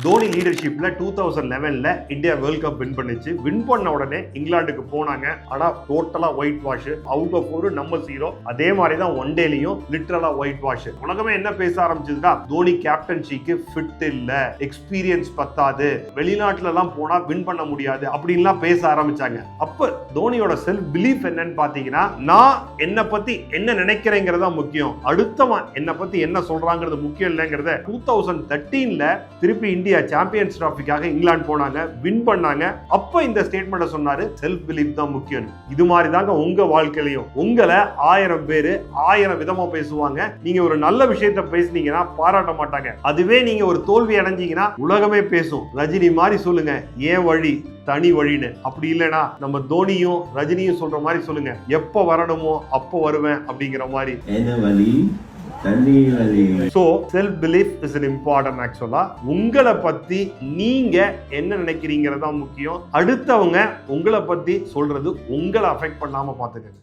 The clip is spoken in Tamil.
தோனி லீடர்ஷிப்ல 2011ல இந்தியா வேர்ல்ட் கப் வின் பண்ணிச்சு. வின் பண்ண உடனே இங்கிலாந்துக்கு போனாங்க. ஆனா டோட்டலா ஒயிட் வாஷ், அவுட் ஆஃப் ஒரு நம்ம 0. அதே மாதிரி தான் ஒன் டேலையும் லிட்டரலா ஒயிட் வாஷ். உலகமே என்ன பேச ஆரம்பிச்சதுன்னா தோனி கேப்டன்சிக்கு ஃபிட் இல்ல, எக்ஸ்பீரியன்ஸ் பத்தாது, வெளிநாட்டுல எல்லாம் போனா வின் பண்ண முடியாது அப்படின்லாம் பேச ஆரம்பிச்சாங்க. அப்ப தோனியோட செல்ஃப் பிலீஃப் என்னன்னு பாத்தீங்கன்னா, நான் என்ன பத்தி என்ன நினைக்கிறேங்கிறதா முக்கியம், அடுத்தவன் என்ன பத்தி என்ன சொல்றாங்கிறது முக்கியம் இல்லைங்கிறத 2013ல திருப்பி இந்தியா சாம்பியன்ஸ் டிராஃபிக்காக இங்கிலாந்து போனாங்க, வின் பண்ணாங்க. அப்ப இந்த ஸ்டேட்மெண்ட் சொன்னாரு, செல்ஃப் பிலீஃப் தான் முக்கியம். இது மாதிரி தாங்க உங்க வாழ்க்கையிலையும் உங்களை 1000 பேரு 1000 விதமா பேசுவாங்க. நீங்க ஒரு நல்ல விஷயத்த பேசுனீங்கன்னா பாராட்ட மாட்டாங்க. அதுவே நீங்க ஒரு தோல்வி அடைஞ்சீங்கன்னா உலகமே பேசும். ரஜினி மாதிரி சொல்லுங்க, ஏன் வழி தனி வழின்னு. அப்படி இல்லைன்னா நம்ம தோனியும் ரஜினியும் சொல்ற மாதிரி சொல்லுங்க, எப்ப வரணுமோ அப்போ வருவேன் அப்படிங்கிற மாதிரி. So, self-belief is an important actually. உங்களை பத்தி நீங்க என்ன நினைக்கிறீங்கிறதா முக்கியம். அடுத்தவங்க உங்களை பத்தி சொல்றது உங்களை அஃபெக்ட் பண்ணாம பாத்துக்கங்க.